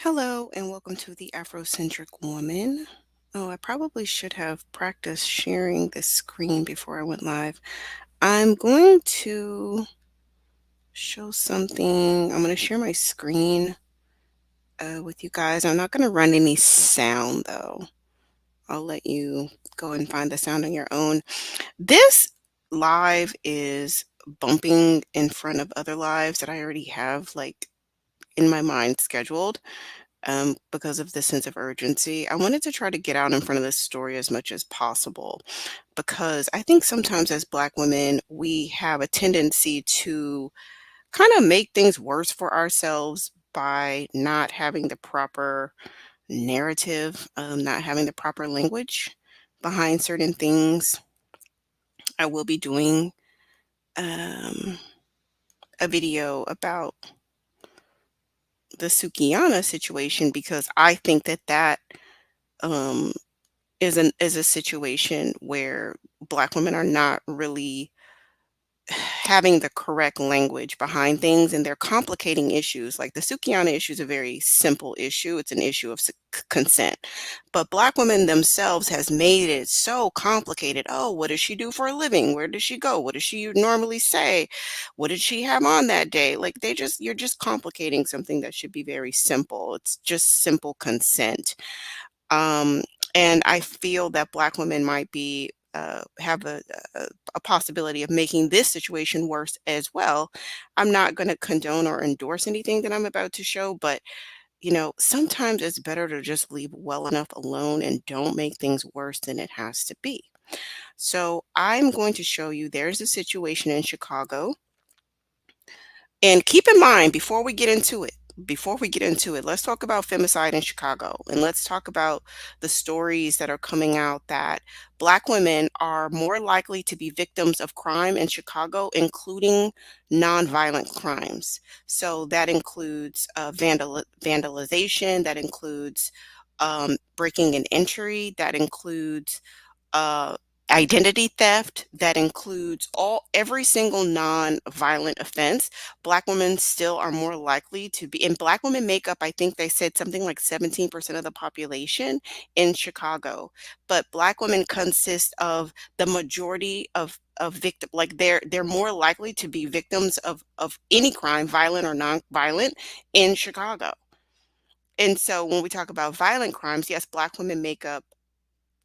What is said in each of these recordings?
Hello and welcome to the Afrocentric Woman. Oh, I probably should have practiced sharing this screen before I went live. I'm going to show something. I'm going to share my screen with you guys. I'm not going to run any sound though. I'll let you go and find the sound on your own. This live is bumping in front of other lives that I already have like in my mind scheduled. Because of the sense of urgency. I wanted to try to get out in front of this story as much as possible because I think sometimes as Black women, we have a tendency to kind of make things worse for ourselves by not having the proper narrative, not having the proper language behind certain things. I will be doing um, a video about the Sukiyana situation because I think that um, is a situation where Black women are not really having the correct language behind things, and they're complicating issues. Like the Sukiyana issue is a very simple issue. It's an issue of consent. But Black women themselves has made it so complicated. Oh, what does she do for a living? Where does she go? What does she normally say? What did she have on that day? Like you're just complicating something that should be very simple. It's just simple consent. Um, and I feel that Black women might be have a possibility of making this situation worse as well. I'm not going to condone or endorse anything that I'm about to show, but sometimes it's better to just leave well enough alone and don't make things worse than it has to be. So I'm going to show you there's a situation in Chicago. And keep in mind, before we get into it, let's talk about femicide in Chicago. And let's talk about the stories that are coming out that Black women are more likely to be victims of crime in Chicago, including nonviolent crimes. So that includes vandalization, that includes breaking and entry, that includes uh, identity theft, that includes every single non-violent offense. Black women still are more likely to be, and Black women make up, I think they said something like 17% of the population in Chicago. But Black women consist of the majority of victim, like they're more likely to be victims of any crime, violent or non-violent, in Chicago. And so when we talk about violent crimes, yes, Black women make up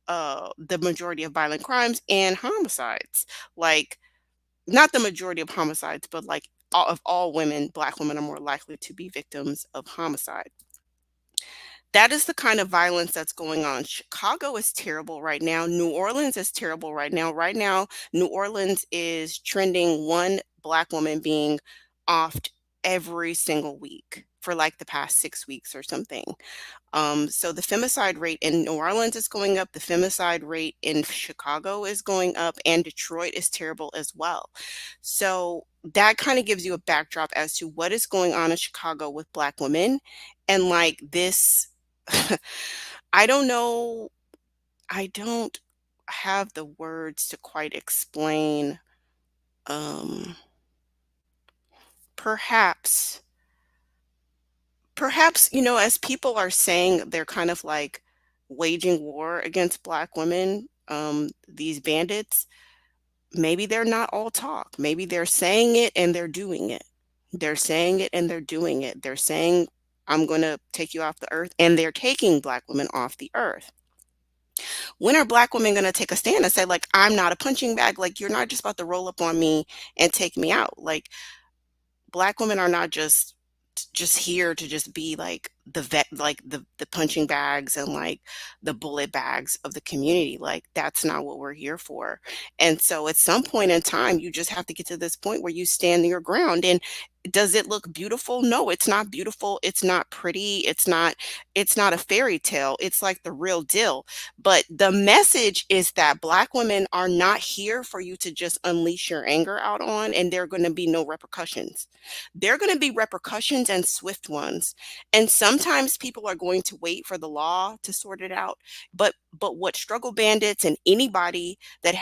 the majority of violent crimes and homicides. Like, not the majority of homicides, but like all women, Black women are more likely to be victims of homicide. That is the kind of violence that's going on. Chicago is terrible right now. New Orleans is terrible right now. Right now, New Orleans is trending one Black woman being offed every single week for like the past 6 weeks or something. So the femicide rate in New Orleans is going up, the femicide rate in Chicago is going up, and Detroit is terrible as well. So that kind of gives you a backdrop as to what is going on in Chicago with Black women. And like this, I don't know, I don't have the words to quite explain. Um, perhaps Perhaps, as people are saying they're kind of like waging war against Black women, these bandits, maybe they're not all talk. Maybe they're saying it and they're doing it. They're saying it and they're doing it. They're saying, I'm going to take you off the earth, and they're taking Black women off the earth. When are Black women going to take a stand and say, like, I'm not a punching bag? Like, you're not just about to roll up on me and take me out. Like, Black women are not just here to just be like the punching bags and like the bullet bags of the community. Like, that's not what we're here for. And so at some point in time, you just have to get to this point where you stand your ground. And does it look beautiful? No, it's not beautiful. It's not pretty. It's not a fairy tale. It's like the real deal. But the message is that Black women are not here for you to just unleash your anger out on, and there are going to be no repercussions. There are going to be repercussions, and swift ones. And sometimes people are going to wait for the law to sort it out. But what struggle bandits and anybody that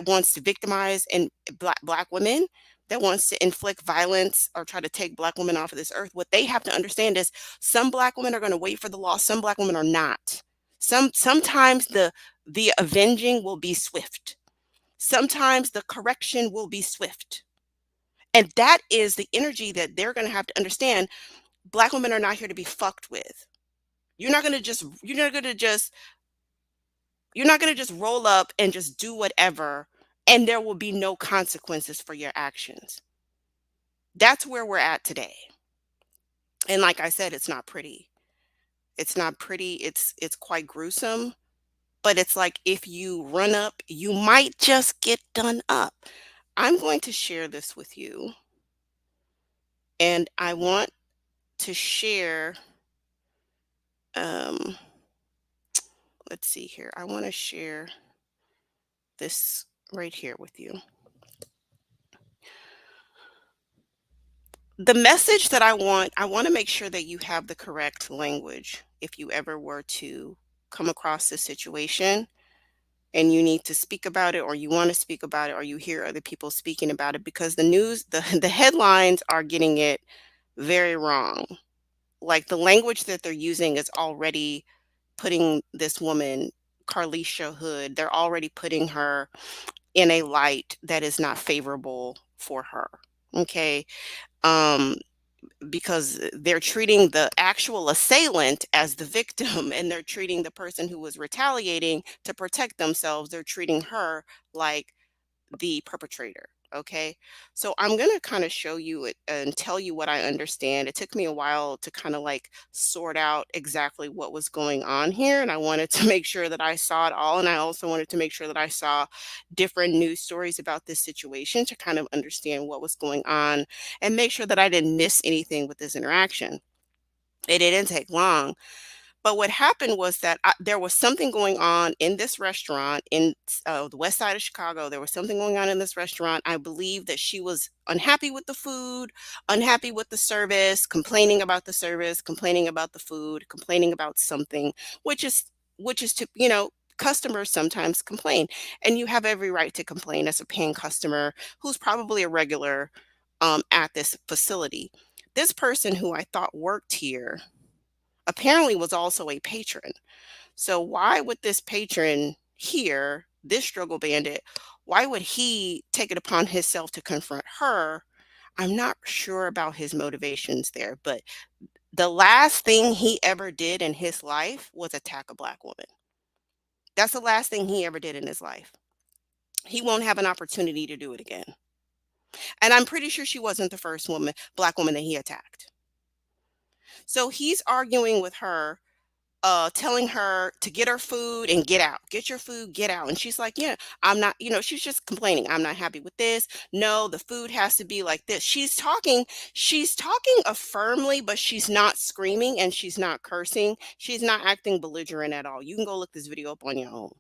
wants to victimize and black women, that wants to inflict violence or try to take Black women off of this earth, what they have to understand is some Black women are going to wait for the law, some Black women are not. Sometimes the avenging will be swift. Sometimes the correction will be swift. And that is the energy that they're going to have to understand. Black women are not here to be fucked with. You're not going to just roll up and just do whatever and there will be no consequences for your actions. That's where we're at today. And like I said, it's not pretty. It's not pretty. It's quite gruesome, but it's like if you run up, you might just get done up. I'm going to share this with you, and I want to share um let's see here. I want to share this right here with you. The message that I want to make sure that you have the correct language if you ever were to come across this situation and you need to speak about it or you want to speak about it or you hear other people speaking about it because the news the headlines are getting it very wrong. Like the language that they're using is already putting this woman, Carlisha Hood, they're already putting her in a light that is not favorable for her. Okay. Um, because they're treating the actual assailant as the victim and they're treating the person who was retaliating to protect themselves, they're treating her like the perpetrator. Okay. So I'm going to kind of show you it and tell you what I understand. It took me a while to kind of like sort out exactly what was going on here. And I wanted to make sure that I saw it all. And I also wanted to make sure that I saw different news stories about this situation to kind of understand what was going on and make sure that I didn't miss anything with this interaction. It didn't take long, but what happened was that there was something going on in this restaurant in the west side of Chicago. There was something going on in this restaurant. I believe that she was unhappy with the food, unhappy with the service, complaining about the food, complaining about something, which is to customers sometimes complain, and you have every right to complain as a paying customer who's probably a regular at this facility. This person who I thought worked here apparently was also a patron. So why would this patron here, this struggle bandit, why would he take it upon himself to confront her? I'm not sure about his motivations there, but the last thing he ever did in his life was attack a Black woman. That's the last thing he ever did in his life. He won't have an opportunity to do it again. And I'm pretty sure she wasn't the first Black woman that he attacked. So he's arguing with her, telling her to get her food and get out. Get your food, get out. And she's like, yeah, I'm not, she's just complaining. I'm not happy with this. No, the food has to be like this. She's talking affirmly, but she's not screaming and she's not cursing. She's not acting belligerent at all. You can go look this video up on your own.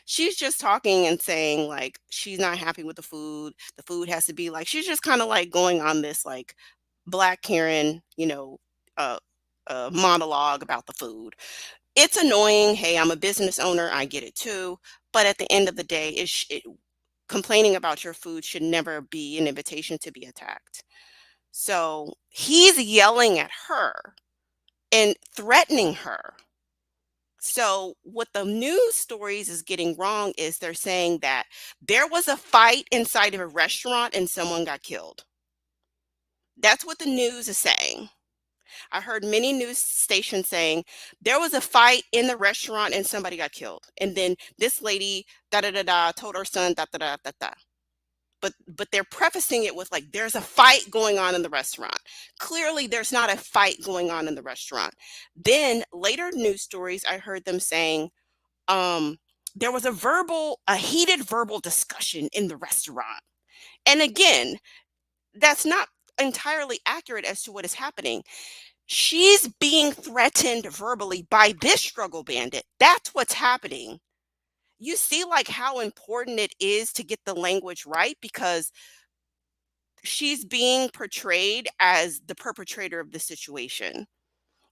She's just talking and saying like she's not happy with the food. The food has to be like she's just kind of like going on this like Black Karen, uh monologue about the food. It's annoying. Hey, I'm a business owner. I get it too. But at the end of the day, complaining about your food should never be an invitation to be attacked. So he's yelling at her and threatening her. So what the news stories is getting wrong is they're saying that there was a fight inside of a restaurant and someone got killed. That's what the news is saying. I heard many news stations saying there was a fight in the restaurant and somebody got killed. And then this lady da da da da told her son da da da da da. But they're prefacing it with like there's a fight going on in the restaurant. Clearly there's not a fight going on in the restaurant. Then later news stories I heard them saying there was a heated verbal discussion in the restaurant. And again, that's not entirely accurate as to what is happening. She's being threatened verbally by this struggle bandit. That's what's happening. You see like how important it is to get the language right because she's being portrayed as the perpetrator of the situation.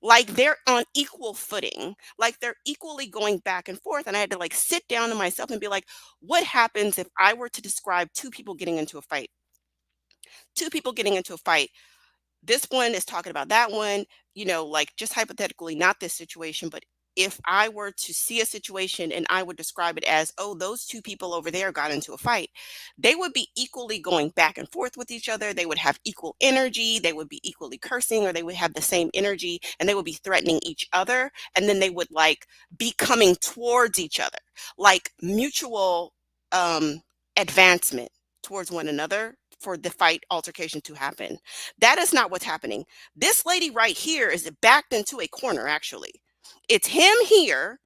Like they're on equal footing, like they're equally going back and forth. And I had to like sit down to myself and be like, what happens if I were to describe two people getting into a fight? Two people getting into a fight, this one is talking about that one, like just hypothetically, not this situation, but if I were to see a situation and I would describe it as, oh, those two people over there got into a fight, they would be equally going back and forth with each other. They would have equal energy. They would be equally cursing, or they would have the same energy and they would be threatening each other. And then they would like be coming towards each other, like mutual advancement towards one another for the fight altercation to happen. That is not what's happening. This lady right here is backed into a corner, actually. It's him here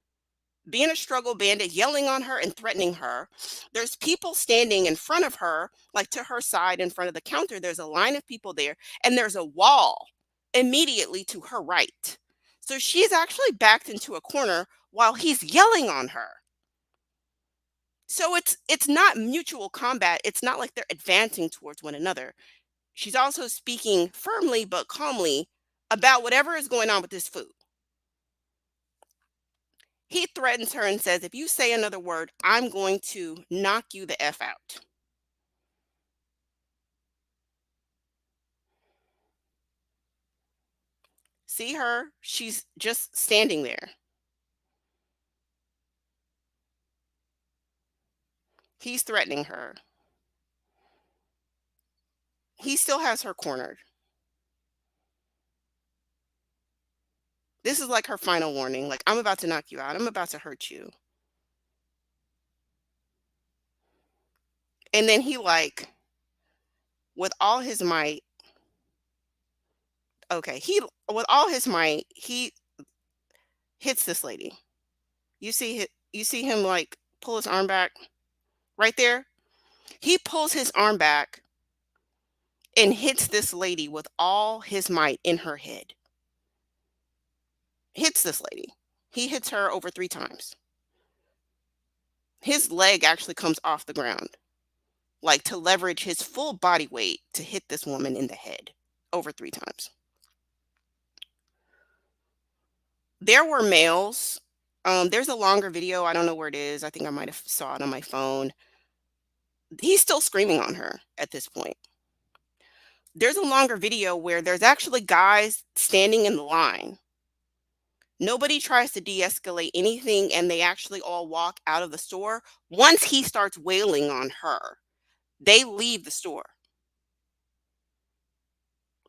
being a struggle bandit, yelling on her and threatening her. There's people standing in front of her, like to her side in front of the counter. There's a line of people there, and there's a wall immediately to her right. So she's actually backed into a corner while he's yelling on her. So it's not mutual combat. It's not like they're advancing towards one another. She's also speaking firmly but calmly about whatever is going on with this food. He threatens her and says, if you say another word, I'm going to knock you the F out. See her? She's just standing there. He's threatening her. He still has her cornered. This is like her final warning. Like, I'm about to knock you out. I'm about to hurt you. And then he, like, with all his might, okay, with all his might, he hits this lady. You see him like pull his arm back right there. He pulls his arm back and hits this lady with all his might in her head. Hits this lady. He hits her over 3 times. His leg actually comes off the ground, like to leverage his full body weight to hit this woman in the head over 3 times. There were males. There's a longer video. I don't know where it is. I think I might have saw it on my phone. He's still screaming on her at this point. There's a longer video where there's actually guys standing in the line. Nobody tries to de-escalate anything, and they actually all walk out of the store. Once he starts wailing on her, they leave the store.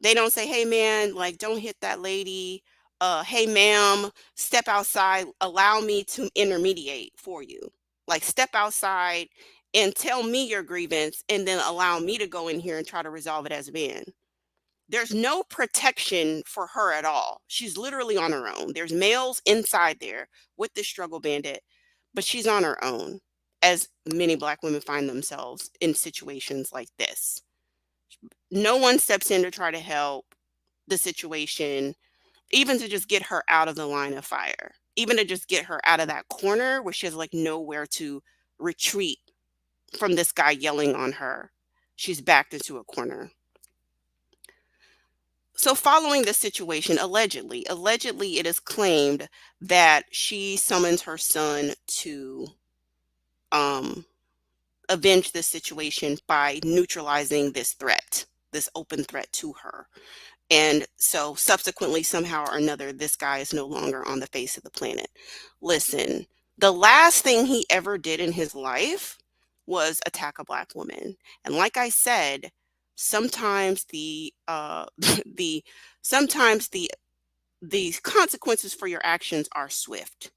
They don't say, "Hey man, like don't hit that lady. Hey ma'am, step outside. Allow me to intermediate for you. Like step outside and tell me your grievance and then allow me to go in here and try to resolve it as a man." There's no protection for her at all. She's literally on her own. There's males inside there with this struggle bandit, but she's on her own, as many Black women find themselves in situations like this. No one steps in to try to help the situation, even to just get her out of the line of fire, even to just get her out of that corner where she has like nowhere to retreat from this guy yelling on her. She's backed into a corner. So following this situation, allegedly it is claimed that she summons her son to um avenge this situation by neutralizing this threat, this open threat to her. And so subsequently, somehow or another, this guy is no longer on the face of the planet. Listen, the last thing he ever did in his life was attack a Black woman. And like I said, sometimes the the sometimes the consequences for your actions are swift.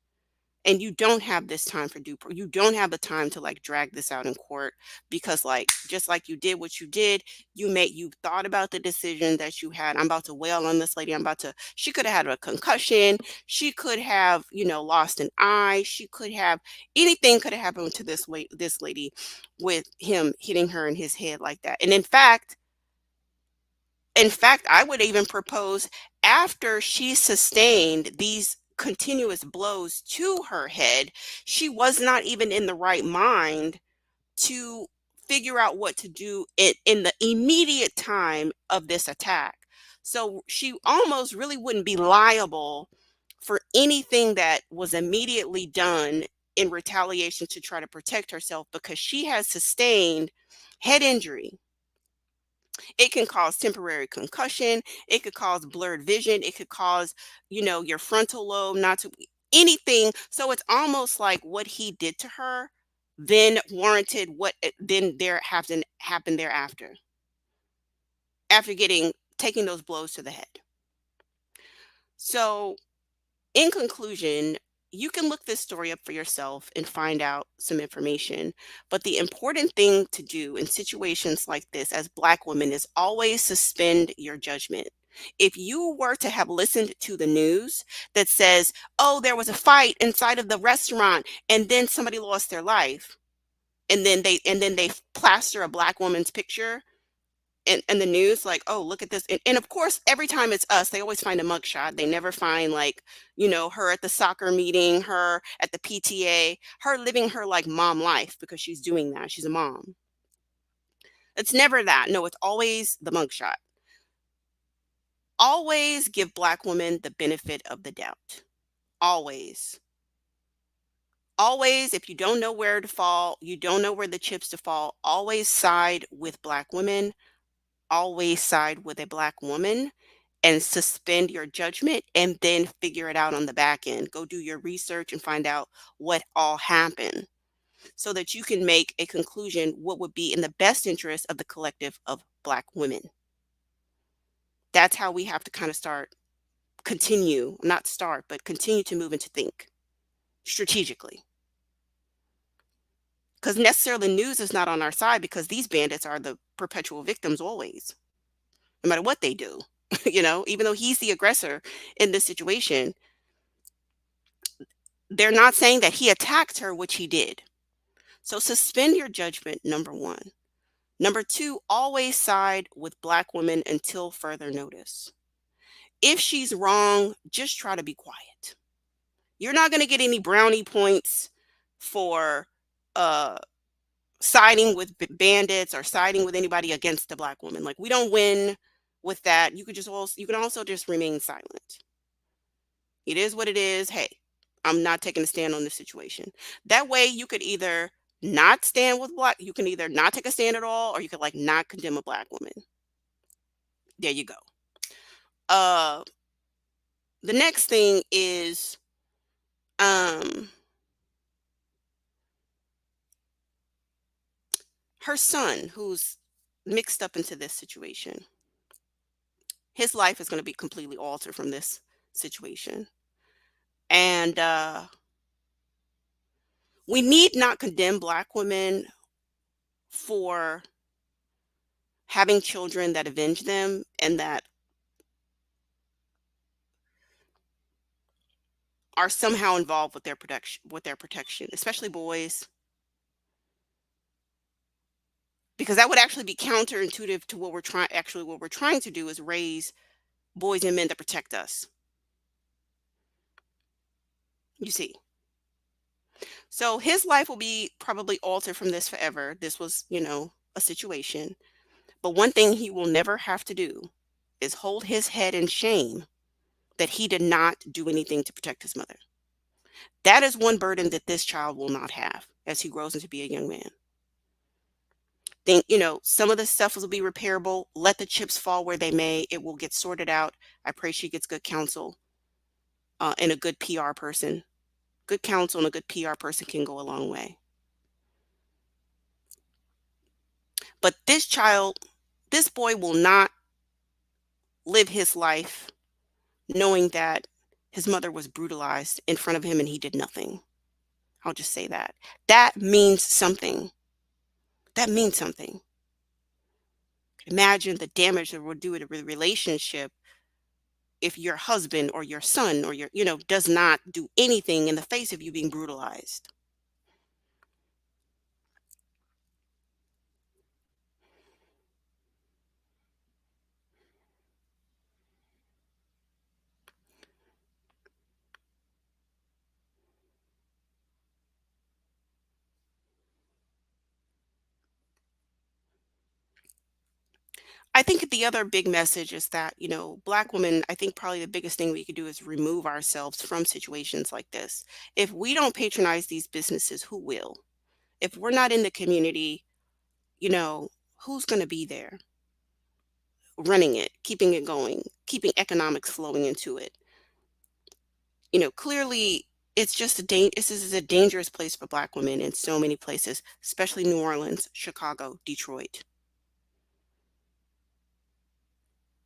And you don't have this time for you don't have the time to like drag this out in court, because like just like you did what you did, you thought about the decision that you had. I'm about to wail on this lady. She could have had a concussion, she could have, lost an eye, she could have, anything could have happened to this lady with him hitting her in his head like that. And in fact, I would even propose, after she sustained these continuous blows to her head, she was not even in the right mind to figure out what to do in the immediate time of this attack. So she almost really wouldn't be liable for anything that was immediately done in retaliation to try to protect herself, because she has sustained head injury It can cause temporary concussion. It could cause blurred vision. It could cause, your frontal lobe not to anything. So it's almost like what he did to her then warranted what then there happened thereafter after getting taking those blows to the head. So in conclusion, you can look this story up for yourself and find out some information. But the important thing to do in situations like this as Black women is always suspend your judgment. If you were to have listened to the news that says, oh, there was a fight inside of the restaurant and then somebody lost their life, and then they plaster a Black woman's picture in the news, like, oh, look at this. And of course, every time it's us, they always find a mugshot. They never find, like, her at the soccer meeting, her at the PTA, her living her like mom life because she's doing that. She's a mom. It's never that. No, it's always the mugshot. Always give Black women the benefit of the doubt. Always. Always, if you don't know where to fall, you don't know where the chips to fall, always side with Black women, always side with a Black woman, and suspend your judgment and then figure it out on the back end. Go do your research and find out what all happened so that you can make a conclusion what would be in the best interest of the collective of Black women. That's how we have to kind of continue to move and to think strategically. Because necessarily news is not on our side because these bandits are the perpetual victims always, no matter what they do. Even though he's the aggressor in this situation, they're not saying that he attacked her, which he did. So suspend your judgment, number one. Number two, always side with Black women until further notice. If she's wrong, just try to be quiet. You're not going to get any brownie points for uh, siding with bandits or siding with anybody against the Black woman. Like, we don't win with that. You can also just remain silent. It is what it is. Hey, I'm not taking a stand on this situation. That way you could either not stand with you can either not take a stand at all, or you could like not condemn a Black woman. There you go. Uh the next thing is um her son, who's mixed up into this situation. His life is going to be completely altered from this situation. And we need not condemn Black women for having children that avenge them and that are somehow involved with their protection, especially boys, because that would actually be counterintuitive to what we're trying to do is raise boys and men that protect us. You see. So his life will be probably altered from this forever. This was, a situation. But one thing he will never have to do is hold his head in shame that he did not do anything to protect his mother. That is one burden that this child will not have as he grows into be a young man. Think, some of the stuff will be repairable. Let the chips fall where they may. It will get sorted out. I pray she gets good counsel and a good PR person. Good counsel and a good PR person can go a long way. But this boy will not live his life knowing that his mother was brutalized in front of him and he did nothing. I'll just say that. That means something. That means something. Imagine the damage that will do to the relationship if your husband or your son or does not do anything in the face of you being brutalized. I think the other big message is that, Black women, I think probably the biggest thing we could do is remove ourselves from situations like this. If we don't patronize these businesses, who will? If we're not in the community, who's going to be there? running it, keeping it going, keeping economics flowing into it. Clearly it's just this is a dangerous place for Black women in so many places, especially New Orleans, Chicago, Detroit,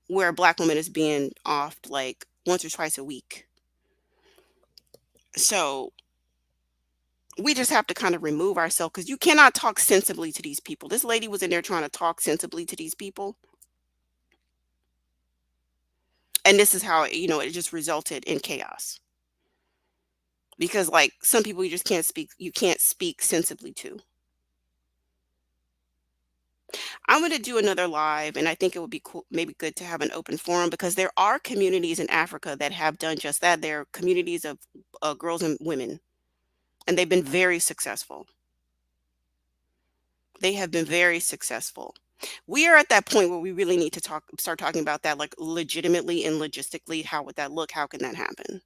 where a Black woman is being offed like once or twice a week. So we just have to kind of remove ourselves because you cannot talk sensibly to these people. This lady was in there trying to talk sensibly to these people. And this is how, it just resulted in chaos. Because like some people you can't speak sensibly to. I'm going to do another live, and I think it would be cool, maybe good to have an open forum because there are communities in Africa that have done just that. They're communities of girls and women, and they've been very successful. They have been very successful. We are at that point where we really need to start talking about that, like legitimately and logistically. How would that look? How can that happen?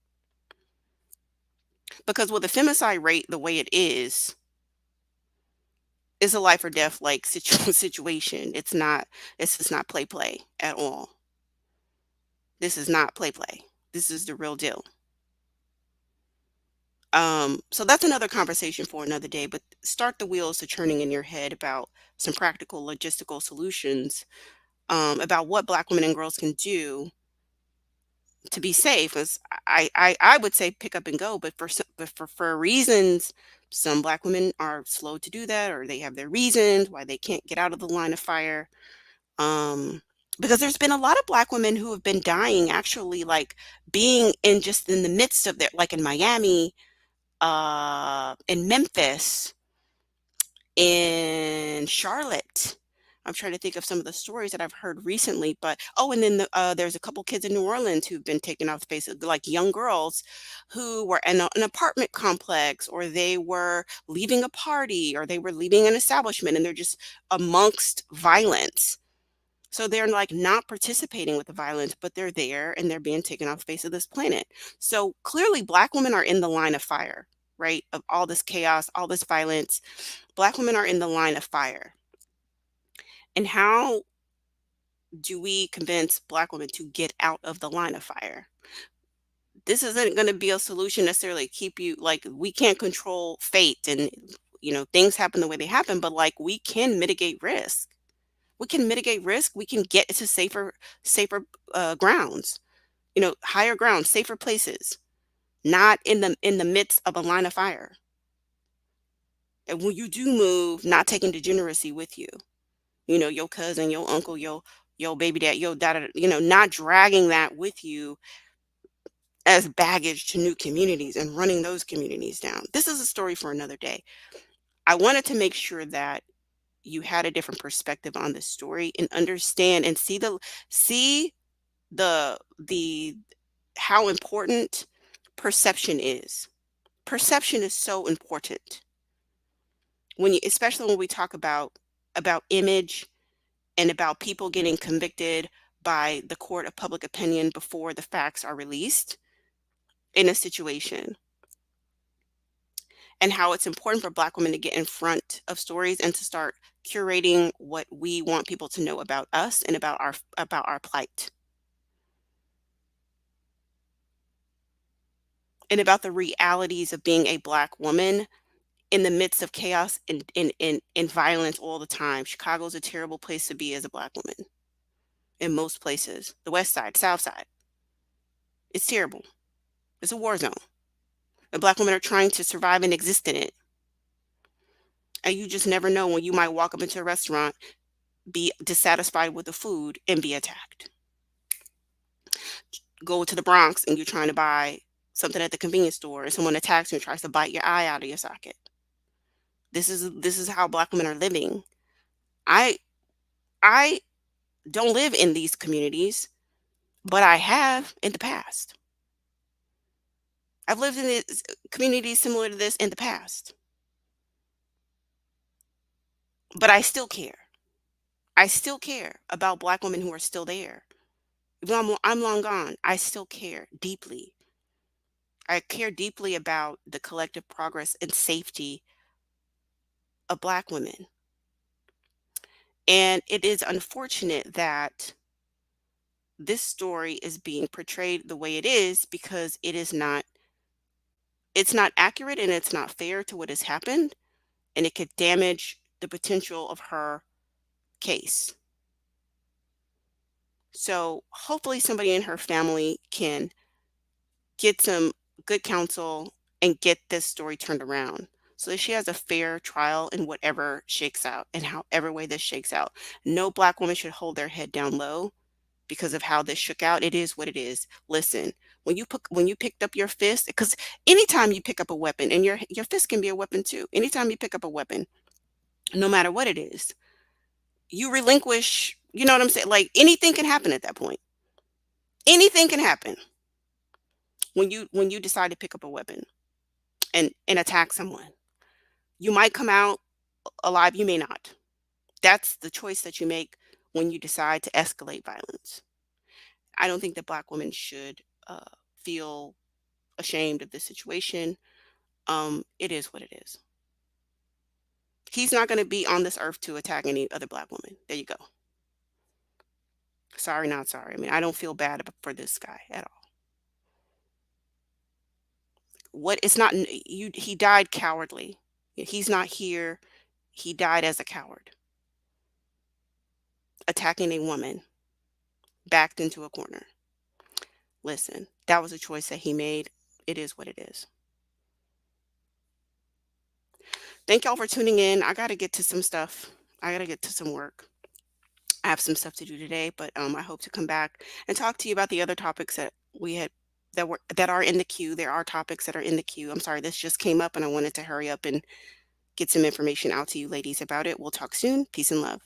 Because with the femicide rate the way it is, it's a life or death like situation. It's just not play at all. This is not play. This is the real deal. So that's another conversation for another day, but start the wheels to turning in your head about some practical logistical solutions, about what Black women and girls can do to be safe. As I would say pick up and go, but for reasons, some Black women are slow to do that, or they have their reasons why they can't get out of the line of fire. Um, because there's been a lot of Black women who have been dying, actually, like being in the midst of their, like in Miami, in Memphis, in Charlotte. I'm trying to think of some of the stories that I've heard recently, but and then there's a couple kids in New Orleans who've been taken off the face of, like young girls who were in an apartment complex, or they were leaving a party, or they were leaving an establishment, and they're just amongst violence. So they're like not participating with the violence, but they're there and they're being taken off the face of this planet. So clearly, Black women are in the line of fire, right? Of all this chaos, all this violence. Black women are in the line of fire. And how do we convince Black women to get out of the line of fire? This isn't going to be a solution necessarily. Keep you like, we can't control fate, and things happen the way they happen, but like we can mitigate risk. We can mitigate risk. We can get to safer grounds, higher grounds, safer places, not in the midst of a line of fire. And when you do move, not taking degeneracy with you, your cousin, your uncle, your baby dad, your dad, not dragging that with you as baggage to new communities and running those communities down. This is a story for another day. I wanted to make sure that you had a different perspective on this story and understand and see the how important perception is. Perception is so important especially when we talk about image and about people getting convicted by the court of public opinion before the facts are released in a situation, and how it's important for Black women to get in front of stories and to start curating what we want people to know about us and about our plight and about the realities of being a Black woman in the midst of chaos and violence all the time. Chicago's a terrible place to be as a Black woman in most places. The West Side, South Side. It's terrible. It's a war zone. And Black women are trying to survive and exist in it. And you just never know when you might walk up into a restaurant, be dissatisfied with the food, and be attacked. Go to the Bronx and you're trying to buy something at the convenience store, and someone attacks you and tries to bite your eye out of your socket. This is how Black women are living. I I don't live in these communities, but I have in the past. I've lived in communities similar to this in the past, but I still care. I still care about Black women who are still there. Even though I'm long gone, I still care deeply. I care deeply about the collective progress and safety of Black women. And it is unfortunate that this story is being portrayed the way it is because it's not accurate and it's not fair to what has happened, and it could damage the potential of her case. So hopefully somebody in her family can get some good counsel and get this story turned around so that she has a fair trial in whatever shakes out and however way this shakes out. No black woman should hold their head down low because of how this shook out. It is what it is. Listen, when you picked up your fist, because anytime you pick up a weapon, and your fist can be a weapon too. Anytime you pick up a weapon, no matter what it is, you relinquish, you know what I'm saying? Like anything can happen at that point. Anything can happen when you decide to pick up a weapon and attack someone. You might come out alive, you may not. That's the choice that you make when you decide to escalate violence. I don't think that black women should feel ashamed of this situation. It is what it is. He's not going to be on this earth to attack any other black woman. There you go. Sorry, not sorry. I mean, I don't feel bad for this guy at all. What it's not you he died cowardly. He's not here. He died as a coward, attacking a woman, backed into a corner. Listen, that was a choice that he made. It is what it is. Thank y'all for tuning in. I got to get to some stuff. I got to get to some work. I have some stuff to do today, but I hope to come back and talk to you about the other topics that we had that are in the queue. There are topics that are in the queue. I'm sorry, this just came up and I wanted to hurry up and get some information out to you ladies about it. We'll talk soon. Peace and love.